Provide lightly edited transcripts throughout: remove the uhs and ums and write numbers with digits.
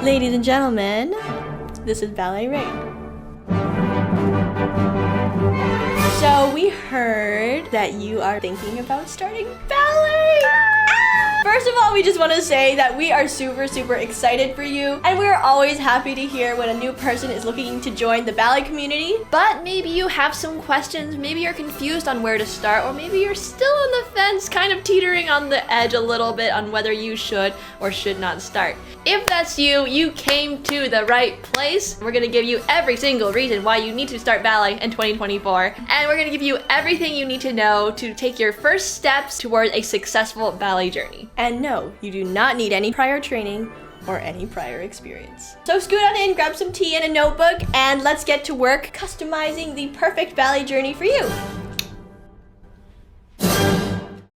Ladies and gentlemen, this is Ballet Rain. So we heard that you are thinking about starting ballet. First of all, we just want to say that we are super excited for you, and we're always happy to hear when a new person is looking to join the ballet community. But maybe you have some questions, maybe you're confused on where to start, or maybe you're still on the fence, kind of teetering on the edge a little bit on whether you should or should not start. If that's you, you came to the right place. We're gonna give you every single reason why you need to start ballet in 2024, and we're gonna give you everything you need to know to take your first steps towards a successful ballet journey. And no, you do not need any prior training or any prior experience. So scoot on in, grab some tea and a notebook, and let's get to work customizing the perfect ballet journey for you.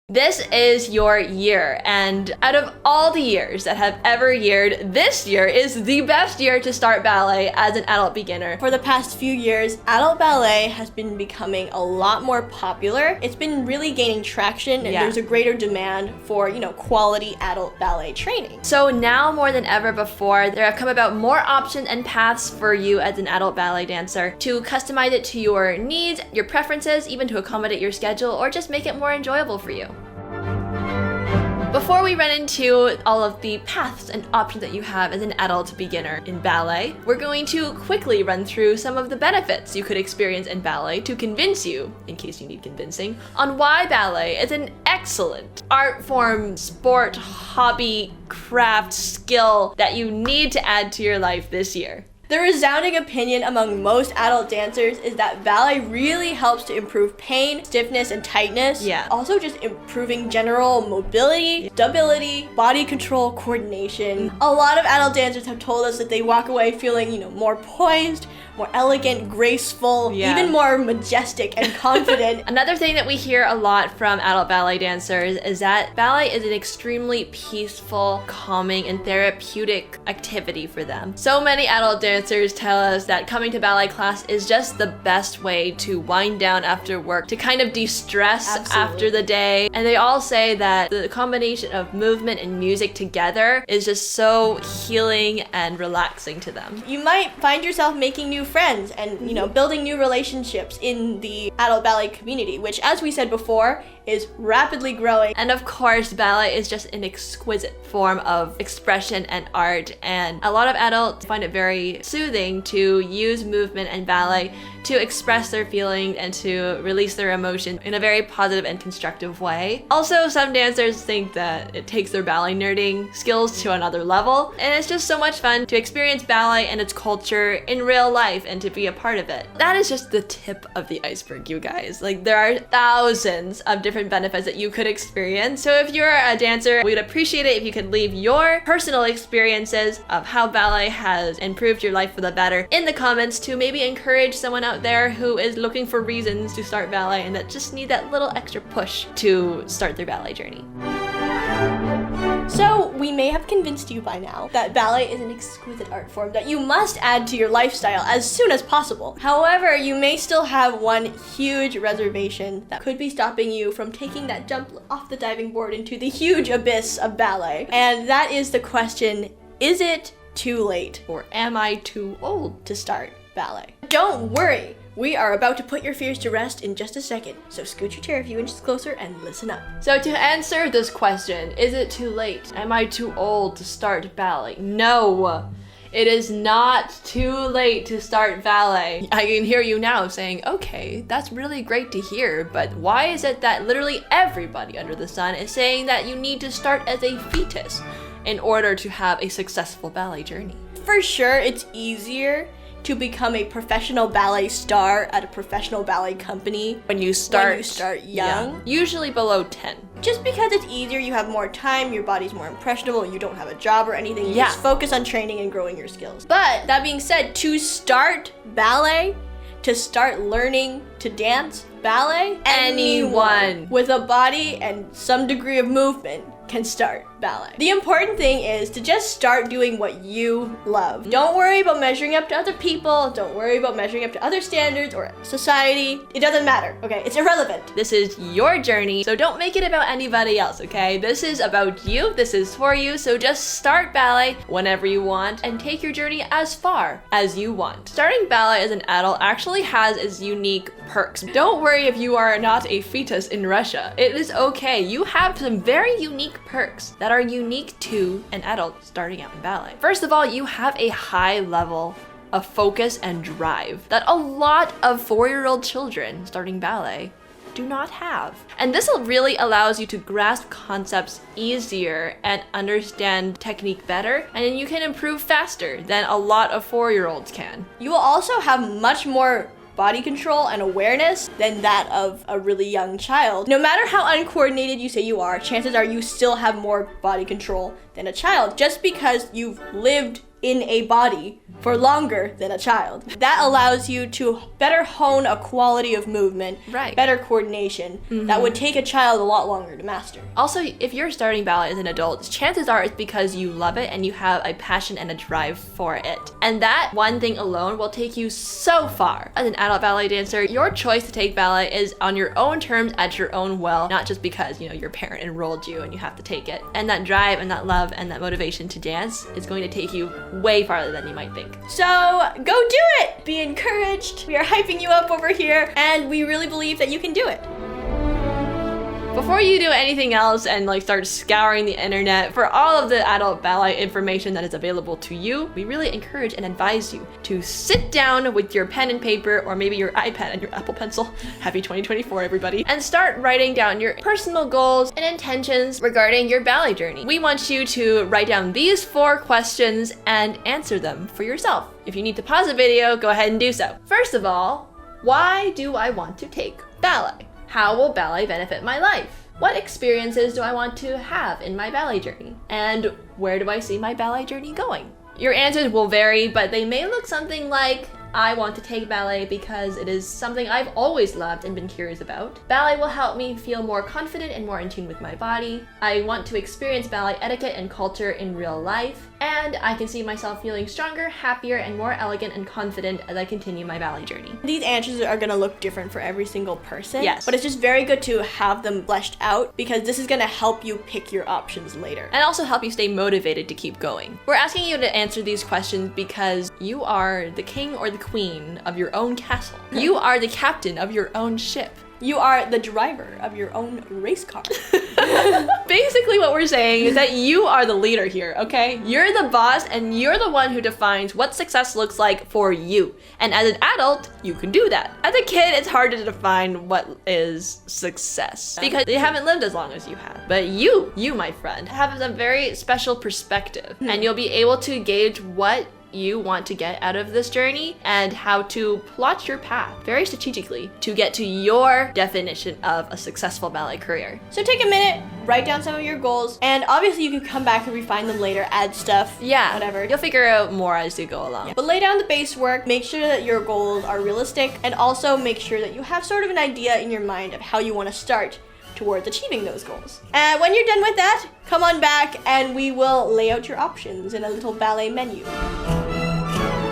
This is your year, and out of all the years that have ever yeared, this year is the best year to start ballet as an adult beginner. For the past few years, adult ballet has been becoming a lot more popular. It's been really gaining traction, and there's a greater demand for, quality adult ballet training. So now more than ever before, there have come about more options and paths for you as an adult ballet dancer to customize it to your needs, your preferences, even to accommodate your schedule, or just make it more enjoyable for you. Before we run into all of the paths and options that you have as an adult beginner in ballet, we're going to quickly run through some of the benefits you could experience in ballet to convince you, in case you need convincing, on why ballet is an excellent art form, sport, hobby, craft, skill that you need to add to your life this year. The resounding opinion among most adult dancers is that ballet really helps to improve pain, stiffness, and tightness. Also just improving general mobility, stability, body control, coordination. A lot of adult dancers have told us that they walk away feeling, more poised, more elegant, graceful, even more majestic and confident. Another thing that we hear a lot from adult ballet dancers is that ballet is an extremely peaceful, calming, and therapeutic activity for them. So many adult dancers tell us that coming to ballet class is just the best way to wind down after work, to kind of de-stress after the day. And they all say that the combination of movement and music together is just so healing and relaxing to them. You might find yourself making new friends and, building new relationships in the adult ballet community, which, as we said before, is rapidly growing. And of course, ballet is just an exquisite form of expression and art, and a lot of adults find it very soothing to use movement and ballet to express their feelings and to release their emotion in a very positive and constructive way. Also, some dancers think that it takes their ballet nerding skills to another level, and it's just so much fun to experience ballet and its culture in real life and to be a part of it. That is just the tip of the iceberg, you guys. Like, there are thousands of different benefits that you could experience. So if you're a dancer, we'd appreciate it if you could leave your personal experiences of how ballet has improved your life for the better in the comments to maybe encourage someone out there who is looking for reasons to start ballet and that just need that little extra push to start their ballet journey. So, we may have convinced you by now that ballet is an exquisite art form that you must add to your lifestyle as soon as possible. However, you may still have one huge reservation that could be stopping you from taking that jump off the diving board into the huge abyss of ballet. And that is the question, is it too late, or am I too old to start ballet? Don't worry! We are about to put your fears to rest in just a second, so scoot your chair a few inches closer and listen up. So to answer this question, is it too late? Am I too old to start ballet? No! It is not too late to start ballet. I can hear you now saying, okay, that's really great to hear, but why is it that literally everybody under the sun is saying that you need to start as a fetus in order to have a successful ballet journey? For sure, it's easier to become a professional ballet star at a professional ballet company when you start young. Usually below 10. Just because it's easier, you have more time, your body's more impressionable, you don't have a job or anything, you just focus on training and growing your skills. But that being said, to start ballet, to start learning to dance ballet, anyone with a body and some degree of movement can start ballet. The important thing is to just start doing what you love. Don't worry about measuring up to other people. Don't worry about measuring up to other standards or society. It doesn't matter, okay? It's irrelevant. This is your journey, so don't make it about anybody else, okay? This is about you, this is for you, so just start ballet whenever you want and take your journey as far as you want. Starting ballet as an adult actually has its unique perks. Don't worry if you are not a fetus in Russia. It is okay. You have some very unique perks that are unique to an adult starting out in ballet. First of all, you have a high level of focus and drive that a lot of 4-year-old children starting ballet do not have. And this really allows you to grasp concepts easier and understand technique better, and then you can improve faster than a lot of 4-year-olds can. You will also have much more body control and awareness than that of a really young child. No matter how uncoordinated you say you are, chances are you still have more body control than a child, just because you've lived in a body for longer than a child. That allows you to better hone a quality of movement, right, better coordination, that would take a child a lot longer to master. Also, if you're starting ballet as an adult, chances are it's because you love it and you have a passion and a drive for it. And that one thing alone will take you so far. As an adult ballet dancer, your choice to take ballet is on your own terms at your own will, not just because, your parent enrolled you and you have to take it. And that drive and that love and that motivation to dance is going to take you way farther than you might think. So go do it! Be encouraged. We are hyping you up over here, and we really believe that you can do it. Before you do anything else and start scouring the internet for all of the adult ballet information that is available to you, we really encourage and advise you to sit down with your pen and paper, or maybe your iPad and your Apple Pencil. Happy 2024, everybody. And start writing down your personal goals and intentions regarding your ballet journey. We want you to write down these 4 questions and answer them for yourself. If you need to pause the video, go ahead and do so. First of all, why do I want to take ballet? How will ballet benefit my life? What experiences do I want to have in my ballet journey? And where do I see my ballet journey going? Your answers will vary, but they may look something like, I want to take ballet because it is something I've always loved and been curious about. Ballet will help me feel more confident and more in tune with my body. I want to experience ballet etiquette and culture in real life. And I can see myself feeling stronger, happier, and more elegant and confident as I continue my ballet journey. These answers are going to look different for every single person. Yes. But it's just very good to have them fleshed out, because this is going to help you pick your options later. And also help you stay motivated to keep going. We're asking you to answer these questions because you are the king or the queen of your own castle. You are the captain of your own ship. You are the driver of your own race car. Basically what we're saying is that you are the leader here, okay? You're the boss, and you're the one who defines what success looks like for you. And as an adult, you can do that. As a kid, it's hard to define what is success because they haven't lived as long as you have. But you, my friend, have a very special perspective, and you'll be able to gauge what you want to get out of this journey and how to plot your path very strategically to get to your definition of a successful ballet career. So take a minute, write down some of your goals, and obviously you can come back and refine them later, add stuff, whatever. You'll figure out more as you go along. But lay down the base work, make sure that your goals are realistic, and also make sure that you have sort of an idea in your mind of how you want to start towards achieving those goals. And when you're done with that, come on back and we will lay out your options in a little ballet menu.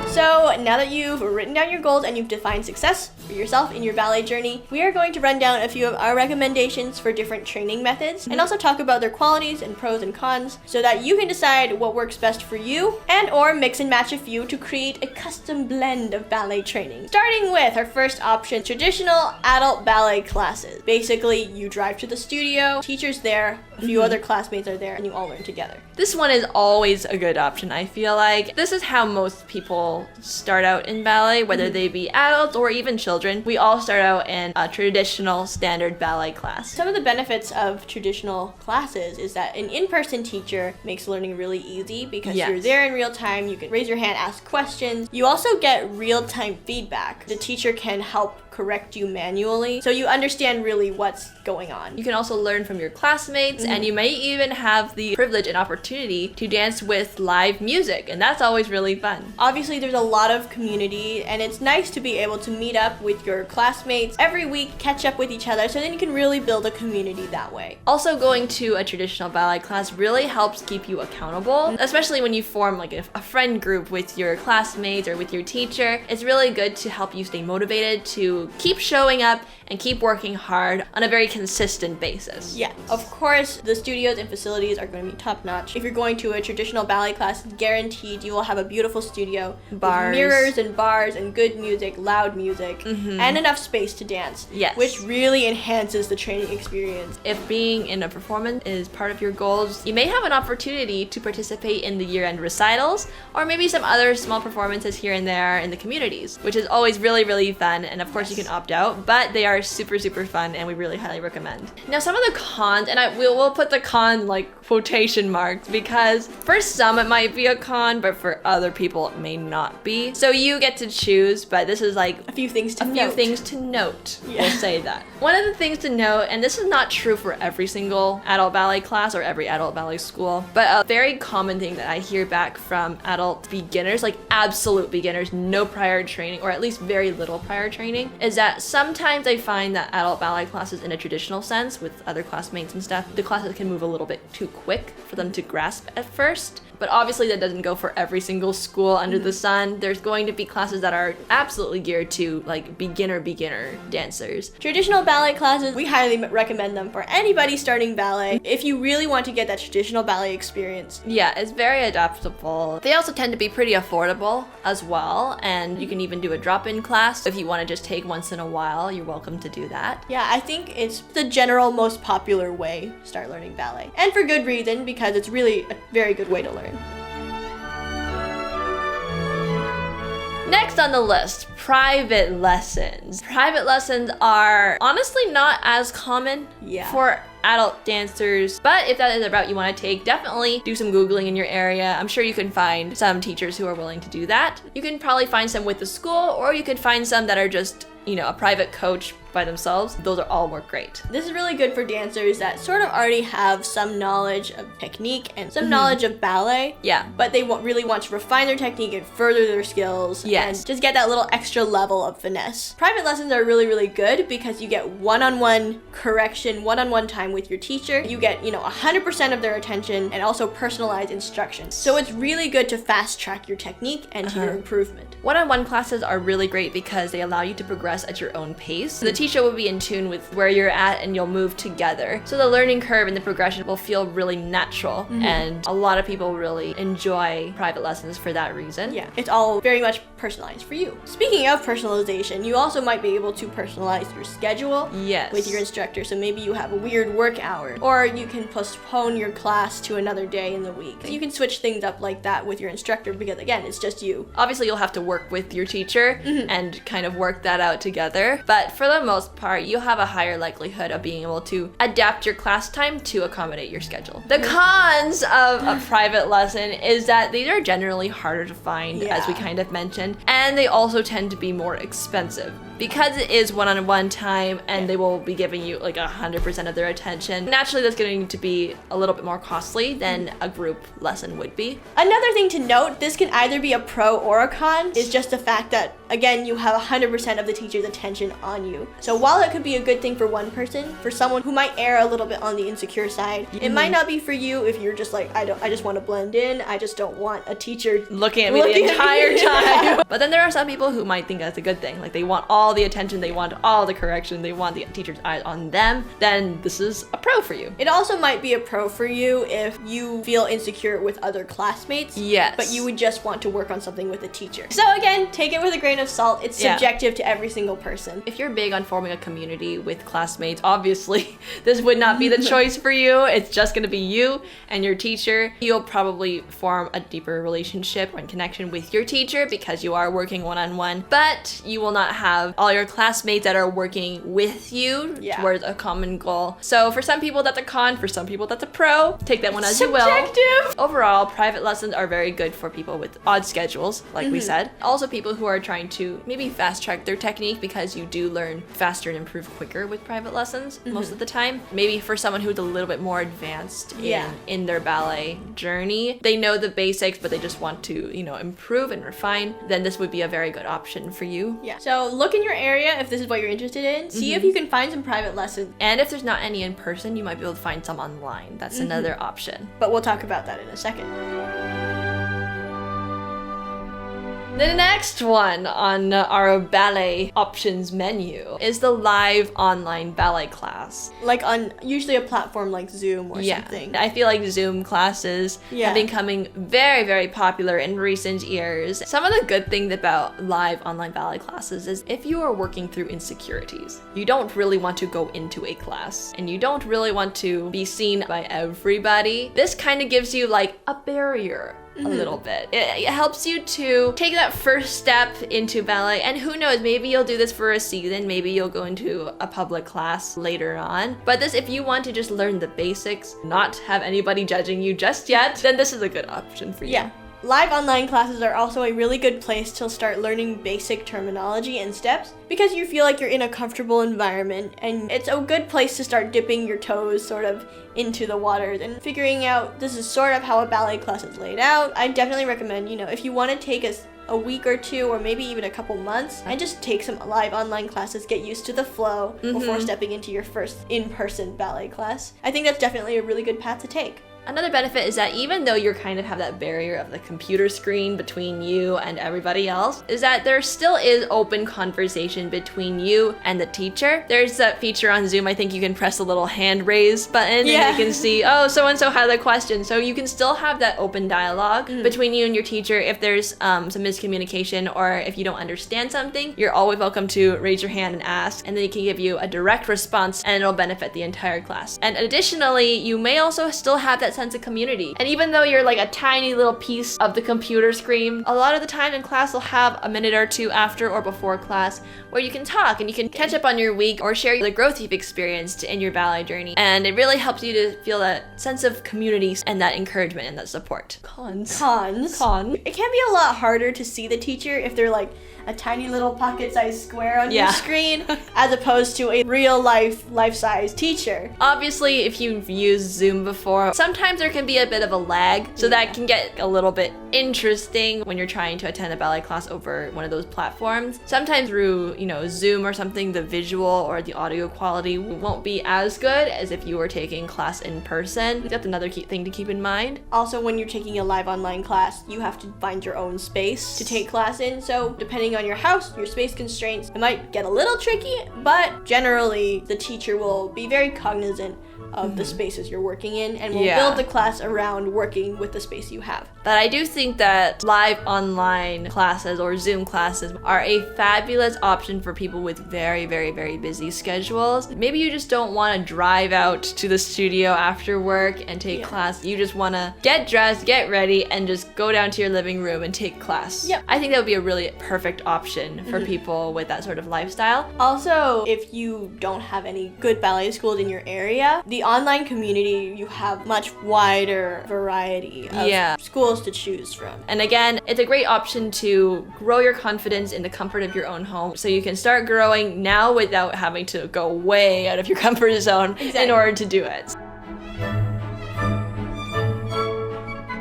So now that you've written down your goals and you've defined success for yourself in your ballet journey, we are going to run down a few of our recommendations for different training methods and also talk about their qualities and pros and cons so that you can decide what works best for you and or mix and match a few to create a custom blend of ballet training. Starting with our first option, traditional adult ballet classes. Basically, you drive to the studio, teacher's there, a few other classmates are there, and you all learn together. This one is always a good option, I feel like. This is how most people start out in ballet, whether they be adults or even children. We all start out in a traditional standard ballet class. Some of the benefits of traditional classes is that an in-person teacher makes learning really easy because you're there in real time, you can raise your hand, ask questions. You also get real-time feedback. The teacher can help correct you manually, so you understand really what's going on. You can also learn from your classmates, and you may even have the privilege and opportunity to dance with live music, and that's always really fun. Obviously, there's a lot of community, and it's nice to be able to meet up with your classmates every week, catch up with each other, so then you can really build a community that way. Also, going to a traditional ballet class really helps keep you accountable, especially when you form like a friend group with your classmates or with your teacher. It's really good to help you stay motivated to keep showing up and keep working hard on a very consistent basis. Yeah, of course, the studios and facilities are going to be top-notch. If you're going to a traditional ballet class, guaranteed you will have a beautiful studio Bars. with mirrors and bars and good music, loud music, and enough space to dance, Yes. which really enhances the training experience. If being in a performance is part of your goals, you may have an opportunity to participate in the year-end recitals, or maybe some other small performances here and there in the communities, which is always really, really fun. And of course, you can opt out, but they are super, super fun, and we really highly recommend. Now, some of the cons, and we'll put the con like quotation marks, because for some it might be a con, but for other people it may not be. So you get to choose, but this is like A few things to a note. few things to note. Yeah. We'll say that. One of the things to note, and this is not true for every single adult ballet class or every adult ballet school, but a very common thing that I hear back from adult beginners, like absolute beginners, no prior training, or at least very little prior training, is that sometimes I find that adult ballet classes in a traditional sense with other classmates and stuff, the classes can move a little bit too quick for them to grasp at first. But obviously that doesn't go for every single school under the sun. There's going to be classes that are absolutely geared to like beginner dancers. Traditional ballet classes, we highly recommend them for anybody starting ballet if you really want to get that traditional ballet experience. Yeah, it's very adaptable. They also tend to be pretty affordable as well, and you can even do a drop-in class. If you want to just take once in a while, you're welcome to do that. Yeah, I think it's the general most popular way to start learning ballet. And for good reason, because it's really a very good way to learn. Next on the list, private lessons. Private lessons are honestly not as common for adult dancers, but if that is a route you want to take, definitely do some Googling in your area. I'm sure you can find some teachers who are willing to do that. You can probably find some with the school, or you could find some that are just, you know, a private coach by themselves. Those are all work great. This is really good for dancers that sort of already have some knowledge of technique and some knowledge of ballet. Yeah. But they really want to refine their technique and further their skills. Yes. And just get that little extra level of finesse. Private lessons are really, really good because you get one-on-one correction, one-on-one time with your teacher. You get, 100% of their attention and also personalized instructions. So it's really good to fast track your technique and to your improvement. One-on-one classes are really great because they allow you to progress at your own pace. The teacher will be in tune with where you're at and you'll move together. So the learning curve and the progression will feel really natural, and a lot of people really enjoy private lessons for that reason. Yeah, it's all very much personalized for you. Speaking of personalization, you also might be able to personalize your schedule with your instructor. So maybe you have a weird work hour, or you can postpone your class to another day in the week. So you can switch things up like that with your instructor because, again, it's just you. Obviously, you'll have to work with your teacher and kind of work that out together. But for the most part, you'll have a higher likelihood of being able to adapt your class time to accommodate your schedule. The cons of a private lesson is that these are generally harder to find, as we kind of mentioned, and they also tend to be more expensive. Because it is one-on-one time and they will be giving you like 100% of their attention, naturally that's going to be a little bit more costly than a group lesson would be. Another thing to note, this can either be a pro or a con, is just the fact that, again, you have 100% of the teacher's attention on you. So while it could be a good thing for one person, for someone who might err a little bit on the insecure side, it might not be for you if you're just like, I just want to blend in, I just don't want a teacher looking at me the entire time. But then there are some people who might think that's a good thing. Like they want all the attention, they want all the correction, they want the teacher's eyes on them. Then this is a pro for you. It also might be a pro for you if you feel insecure with other classmates. Yes. But you would just want to work on something with a teacher. So again, take it with a grain of salt. It's subjective to every single person. If you're big on forming a community with classmates, obviously this would not be the choice for you. It's just going to be you and your teacher. You'll probably form a deeper relationship and connection with your teacher because you are working one-on-one, but you will not have all your classmates that are working with you towards a common goal. So for some people that's a con, for some people that's a pro. Take that one as you will. Overall, private lessons are very good for people with odd schedules, like we said. Also people who are trying trying to maybe fast track their technique, because you do learn faster and improve quicker with private lessons most of the time. Maybe for someone who's a little bit more advanced in their ballet journey, they know the basics, but they just want to, you know, improve and refine, then this would be a very good option for you. Yeah. So look in your area if this is what you're interested in. See if you can find some private lessons. And if there's not any in person, you might be able to find some online. That's another option. But we'll talk about that in a second. The next one on our ballet options menu is the live online ballet class. Like on usually a platform like Zoom or something. I feel like Zoom classes have been becoming very, very popular in recent years. Some of the good things about live online ballet classes is if you are working through insecurities, you don't really want to go into a class and you don't really want to be seen by everybody. This kind of gives you like a barrier. A little bit. It helps you to take that first step into ballet, and who knows, maybe you'll do this for a season, maybe you'll go into a public class later on. But this, if you want to just learn the basics, not have anybody judging you just yet, then this is a good option for you. Yeah. Live online classes are also a really good place to start learning basic terminology and steps, because you feel like you're in a comfortable environment, and it's a good place to start dipping your toes sort of into the water and figuring out this is sort of how a ballet class is laid out. I definitely recommend, you know, if you want to take a week or two or maybe even a couple months and just take some live online classes, get used to the flow before stepping into your first in-person ballet class. I think that's definitely a really good path to take. Another benefit is that even though you kind of have that barrier of the computer screen between you and everybody else, is that there still is open conversation between you and the teacher. There's that feature on Zoom, I think you can press a little hand raise button and you can see, oh, so-and-so had a question. So you can still have that open dialogue between you and your teacher. If there's some miscommunication or if you don't understand something, you're always welcome to raise your hand and ask, and then he can give you a direct response and it'll benefit the entire class. And additionally, you may also still have that sense of community. And even though you're like a tiny little piece of the computer screen, a lot of the time in class will have a minute or two after or before class where you can talk and you can catch up on your week or share the growth you've experienced in your ballet journey. And it really helps you to feel that sense of community and that encouragement and that support. Cons. It can be a lot harder to see the teacher if they're like a tiny little pocket-sized square on your screen as opposed to a real life-size teacher. Obviously, if you've used Zoom before, sometimes there can be a bit of a lag, so that can get a little bit interesting when you're trying to attend a ballet class over one of those platforms. Sometimes through, you know, Zoom or something, the visual or the audio quality won't be as good as if you were taking class in person. That's another key thing to keep in mind. Also, when you're taking a live online class, you have to find your own space to take class in, so depending on your house, your space constraints, it might get a little tricky, but generally the teacher will be very cognizant of the spaces you're working in and will build the class around working with the space you have. But I do think that live online classes or Zoom classes are a fabulous option for people with very, very, very busy schedules. Maybe you just don't want to drive out to the studio after work and take class. You just want to get dressed, get ready, and just go down to your living room and take class. Yep. I think that would be a really perfect option for people with that sort of lifestyle. Also, if you don't have any good ballet schools in your area, the online community, you have much wider variety of schools to choose from. And again, it's a great option to grow your confidence in the comfort of your own home, so you can start growing now without having to go way out of your comfort zone in order to do it.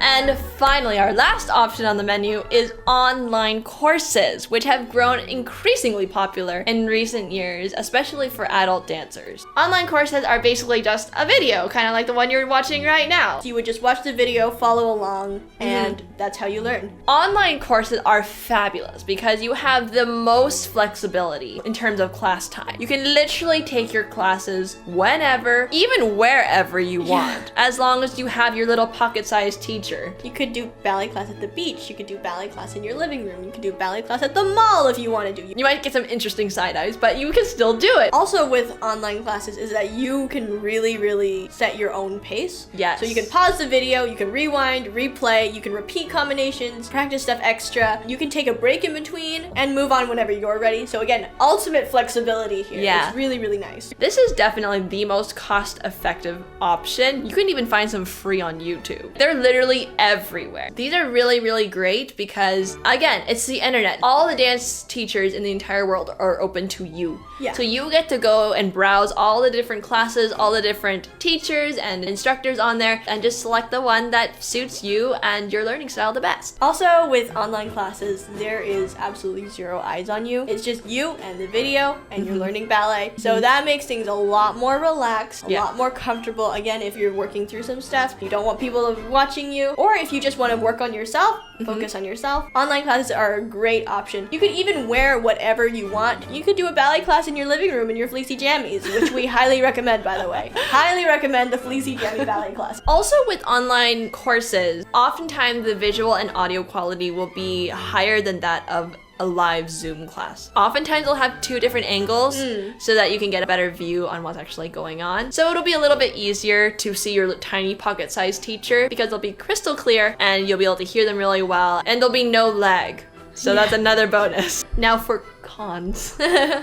And finally, our last option on the menu is online courses, which have grown increasingly popular in recent years, especially for adult dancers. Online courses are basically just a video, kind of like the one you're watching right now. So you would just watch the video, follow along, and that's how you learn. Online courses are fabulous because you have the most flexibility in terms of class time. You can literally take your classes whenever, even wherever you want, as long as you have your little pocket-sized teacher. You could do ballet class at the beach, you could do ballet class in your living room, you could do ballet class at the mall if you want to do. You might get some interesting side eyes, but you can still do it. Also with online classes is that you can really set your own pace. Yes. So you can pause the video, you can rewind, replay, you can repeat combinations, practice stuff extra, you can take a break in between and move on whenever you're ready. So again, ultimate flexibility here. Yeah. It's really nice. This is definitely the most cost-effective option. You can even find some free on YouTube. They're literally literally everywhere. These are really, really great because, again, it's the internet. All the dance teachers in the entire world are open to you. Yeah. So you get to go and browse all the different classes, all the different teachers and instructors on there, and just select the one that suits you and your learning style the best. Also, with online classes, there is absolutely zero eyes on you. It's just you and the video, and you're learning ballet. So that makes things a lot more relaxed, a lot more comfortable. Again, if you're working through some stuff, you don't want people watching you, or if you just want to work on yourself, focus on yourself, online classes are a great option. You could even wear whatever you want. You could do a ballet class in your living room in your fleecy jammies, which we highly recommend, by the way. Highly recommend the fleecy jammy ballet class. Also, with online courses, oftentimes the visual and audio quality will be higher than that of a live Zoom class. Oftentimes they'll have two different angles so that you can get a better view on what's actually going on. So it'll be a little bit easier to see your tiny pocket-sized teacher because they'll be crystal clear and you'll be able to hear them really well, and there'll be no lag. So that's another bonus. Now for cons.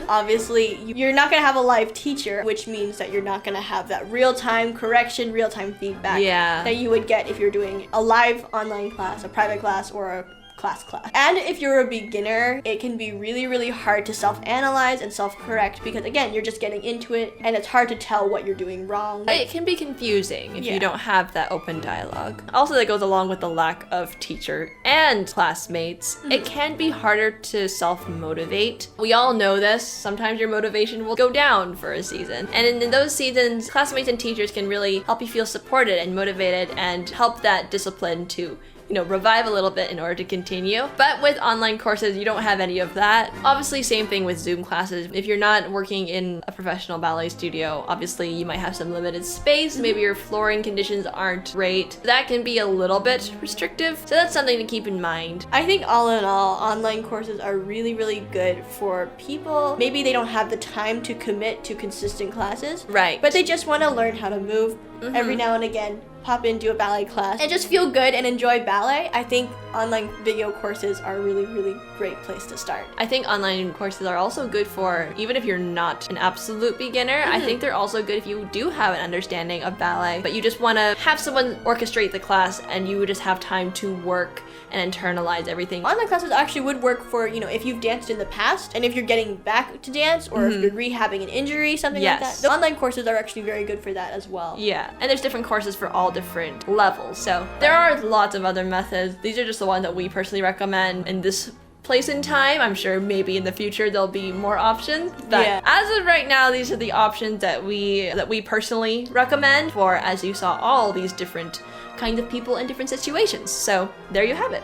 Obviously, you're not gonna have a live teacher, which means that you're not gonna have that real-time correction, real-time feedback that you would get if you're doing a live online class, a private class, or a class. And if you're a beginner, it can be really, really hard to self-analyze and self-correct because, again, you're just getting into it and it's hard to tell what you're doing wrong. It can be confusing if you don't have that open dialogue. Also, that goes along with the lack of teacher and classmates. It can be harder to self-motivate. We all know this. Sometimes your motivation will go down for a season. And in those seasons, classmates and teachers can really help you feel supported and motivated and help that discipline to revive a little bit in order to continue. But with online courses, you don't have any of that. Obviously, same thing with Zoom classes. If you're not working in a professional ballet studio, obviously you might have some limited space. Maybe your flooring conditions aren't great. That can be a little bit restrictive. So that's something to keep in mind. I think all in all, online courses are really, really good for people. Maybe they don't have the time to commit to consistent classes. Right. But they just want to learn how to move every now and again. Pop into a ballet class and just feel good and enjoy ballet. I think online video courses are a really, really great place to start. I think online courses are also good for, even if you're not an absolute beginner, I think they're also good if you do have an understanding of ballet, but you just want to have someone orchestrate the class and you just have time to work and internalize everything. Online classes actually would work for, if you've danced in the past and if you're getting back to dance or if you're rehabbing an injury, something like that. The online courses are actually very good for that as well. Yeah, and there's different courses for all different levels. So there are lots of other methods. These are just the ones that we personally recommend in this place in time. I'm sure maybe in the future there'll be more options, but as of right now, these are the options that we personally recommend for, as you saw, all these different kinds of people in different situations. So there you have it.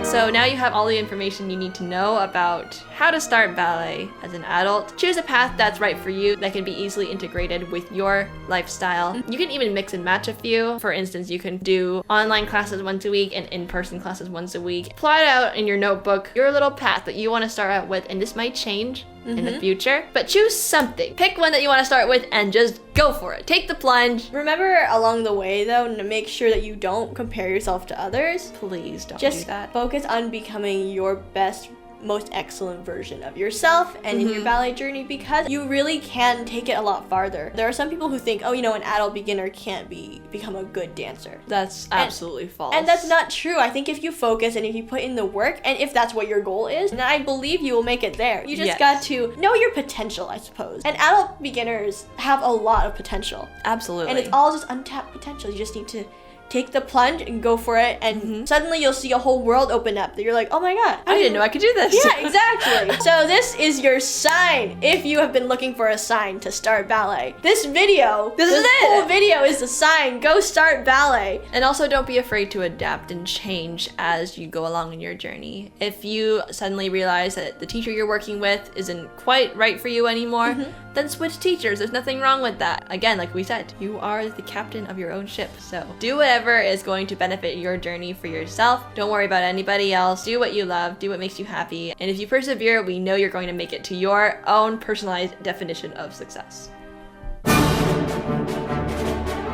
So now you have all the information you need to know about how to start ballet as an adult. Choose a path that's right for you, that can be easily integrated with your lifestyle. You can even mix and match a few. For instance, you can do online classes once a week and in-person classes once a week. Plot out in your notebook your little path that you want to start out with, and this might change in the future, but choose something. Pick one that you want to start with and just go for it. Take the plunge. Remember along the way though, to make sure that you don't compare yourself to others. Please don't just do that. Focus on becoming your best, most excellent version of yourself and in your ballet journey, because you really can take it a lot farther. There are some people who think, an adult beginner can't become a good dancer. That's absolutely false. And that's not true. I think if you focus and if you put in the work, and if that's what your goal is, then I believe you will make it there. You just got to know your potential, I suppose. And adult beginners have a lot of potential. Absolutely. And it's all just untapped potential. You just need to take the plunge and go for it, and suddenly you'll see a whole world open up that you're like, oh my god, I didn't know I could do this. Yeah, exactly. So this is your sign if you have been looking for a sign to start ballet. This whole video is the sign. Go start ballet. And also don't be afraid to adapt and change as you go along in your journey. If you suddenly realize that the teacher you're working with isn't quite right for you anymore, then switch teachers. There's nothing wrong with that. Again, like we said, you are the captain of your own ship. So do whatever is going to benefit your journey for yourself. Don't worry about anybody else. Do what you love. Do what makes you happy. And if you persevere, we know you're going to make it to your own personalized definition of success.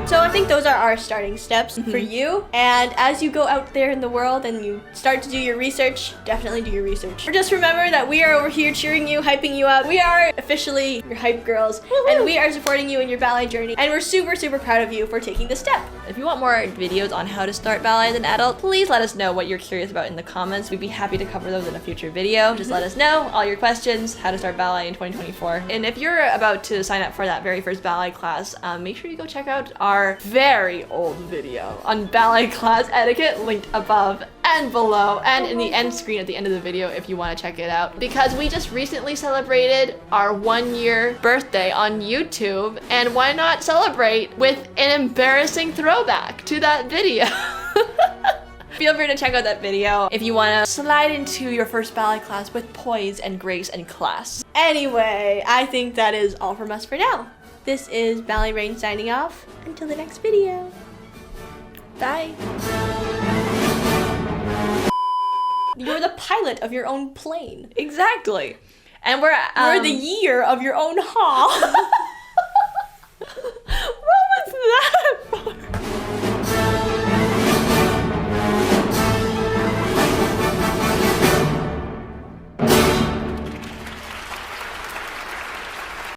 So So I think those are our starting steps for you. And as you go out there in the world and you start to do your research, definitely do your research. Just remember that we are over here cheering you, hyping you up. We are officially your hype girls, and we are supporting you in your ballet journey. And we're super, super proud of you for taking the step. If you want more videos on how to start ballet as an adult, please let us know what you're curious about in the comments. We'd be happy to cover those in a future video. Just let us know all your questions, how to start ballet in 2024. And if you're about to sign up for that very first ballet class, make sure you go check out our very old video on ballet class etiquette, linked above and below and in the end screen at the end of the video if you want to check it out. Because we just recently celebrated our 1-year birthday on YouTube, and why not celebrate with an embarrassing throwback to that video? Feel free to check out that video if you want to slide into your first ballet class with poise and grace and class. Anyway, I think that is all from us for now. This is Ballet Rain signing off. Until the next video. Bye. You're the pilot of your own plane. Exactly. And we're You're the year of your own hall.